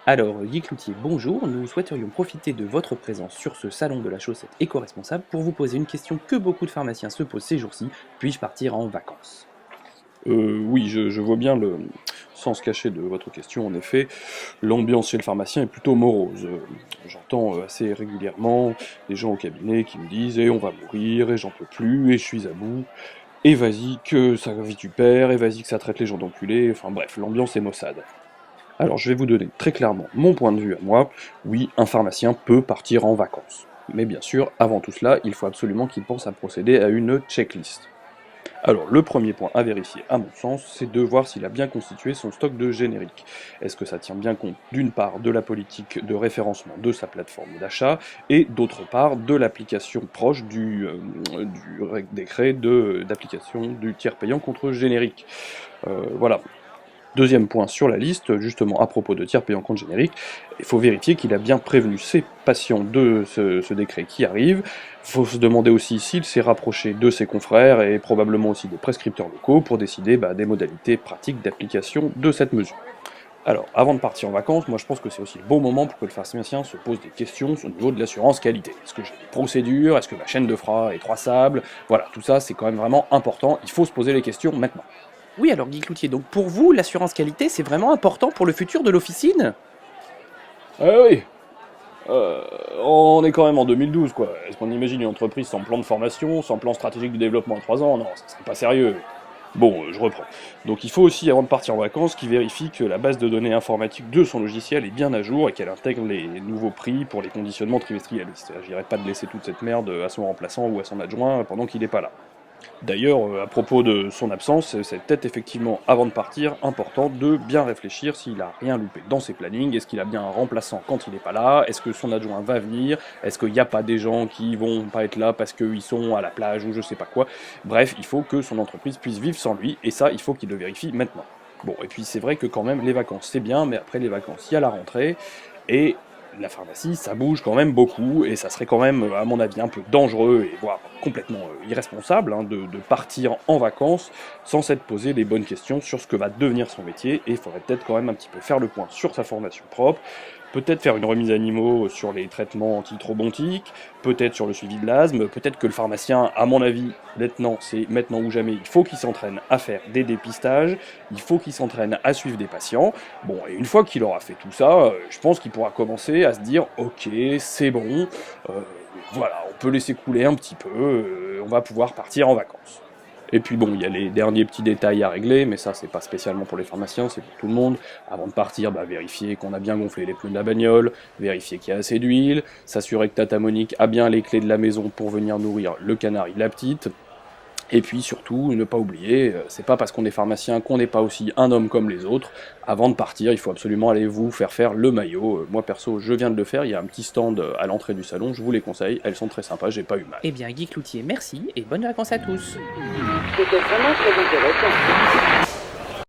Alors, Guy Cloutier, bonjour, nous souhaiterions profiter de votre présence sur ce salon de la chaussette éco-responsable pour vous poser une question que beaucoup de pharmaciens se posent ces jours-ci, puis-je partir en vacances? Oui, je vois bien le sens caché de votre question. En effet, l'ambiance chez le pharmacien est plutôt morose. J'entends assez régulièrement des gens au cabinet qui me disent «Eh, on va mourir, et j'en peux plus, et je suis à bout, et vas-y que ça vitupère, et vas-y que ça traite les gens d'enculés», enfin bref, l'ambiance est maussade. Alors je vais vous donner très clairement mon point de vue à moi. Oui, un pharmacien peut partir en vacances. Mais bien sûr, avant tout cela, il faut absolument qu'il pense à procéder à une checklist. Alors, le premier point à vérifier, à mon sens, c'est de voir s'il a bien constitué son stock de génériques. Est-ce que ça tient bien compte, d'une part, de la politique de référencement de sa plateforme d'achat, et d'autre part, de l'application proche du décret d'application du tiers payant contre générique. Voilà. Deuxième point sur la liste, justement à propos de tiers payant contre générique, il faut vérifier qu'il a bien prévenu ses patients de ce décret qui arrive. Il faut se demander aussi s'il s'est rapproché de ses confrères et probablement aussi des prescripteurs locaux pour décider des modalités pratiques d'application de cette mesure. Alors, avant de partir en vacances, moi je pense que c'est aussi le bon moment pour que le pharmacien se pose des questions au niveau de l'assurance qualité. Est-ce que j'ai des procédures? Est-ce que ma chaîne de froid est traçable? Voilà, tout ça c'est quand même vraiment important, il faut se poser les questions maintenant. Oui, alors Guy Cloutier, donc pour vous, l'assurance qualité, c'est vraiment important pour le futur de l'officine? Ah oui, on est quand même en 2012, quoi. Est-ce qu'on imagine une entreprise sans plan de formation, sans plan stratégique de développement en 3 ans? Non, ça serait pas sérieux. Bon, je reprends. Donc il faut aussi, avant de partir en vacances, qu'il vérifie que la base de données informatique de son logiciel est bien à jour et qu'elle intègre les nouveaux prix pour les conditionnements trimestriels. J'irai pas de laisser toute cette merde à son remplaçant ou à son adjoint pendant qu'il n'est pas là. D'ailleurs, à propos de son absence, c'est peut-être effectivement, avant de partir, important de bien réfléchir s'il a rien loupé dans ses plannings, est-ce qu'il a bien un remplaçant quand il n'est pas là, est-ce que son adjoint va venir, est-ce qu'il n'y a pas des gens qui vont pas être là parce qu'ils sont à la plage ou je sais pas quoi. Bref, il faut que son entreprise puisse vivre sans lui, et ça, il faut qu'il le vérifie maintenant. Bon, et puis c'est vrai que quand même, les vacances c'est bien, mais après les vacances, il y a la rentrée, et la pharmacie, ça bouge quand même beaucoup, et ça serait quand même, à mon avis, un peu dangereux, et voire complètement irresponsable, de partir en vacances sans s'être posé les bonnes questions sur ce que va devenir son métier, et il faudrait peut-être quand même un petit peu faire le point sur sa formation propre, peut-être faire une remise à niveau sur les traitements antitrobontiques, peut-être sur le suivi de l'asthme, peut-être que le pharmacien, à mon avis, maintenant, c'est maintenant ou jamais, il faut qu'il s'entraîne à faire des dépistages, il faut qu'il s'entraîne à suivre des patients. Bon, et une fois qu'il aura fait tout ça, je pense qu'il pourra commencer à se dire « Ok, c'est bon, euh, voilà, on peut laisser couler un petit peu, on va pouvoir partir en vacances. » Et puis bon, il y a les derniers petits détails à régler, mais ça c'est pas spécialement pour les pharmaciens, c'est pour tout le monde. Avant de partir, vérifier qu'on a bien gonflé les pneus de la bagnole, vérifier qu'il y a assez d'huile, s'assurer que Tata Monique a bien les clés de la maison pour venir nourrir le canari la petite. Et puis surtout, ne pas oublier, c'est pas parce qu'on est pharmacien qu'on n'est pas aussi un homme comme les autres. Avant de partir, il faut absolument aller vous faire le maillot. Moi perso, je viens de le faire, il y a un petit stand à l'entrée du salon, je vous les conseille, elles sont très sympas, j'ai pas eu mal. Eh bien, Guy Cloutier, merci et bonnes vacances à tous. C'était vraiment très intéressant.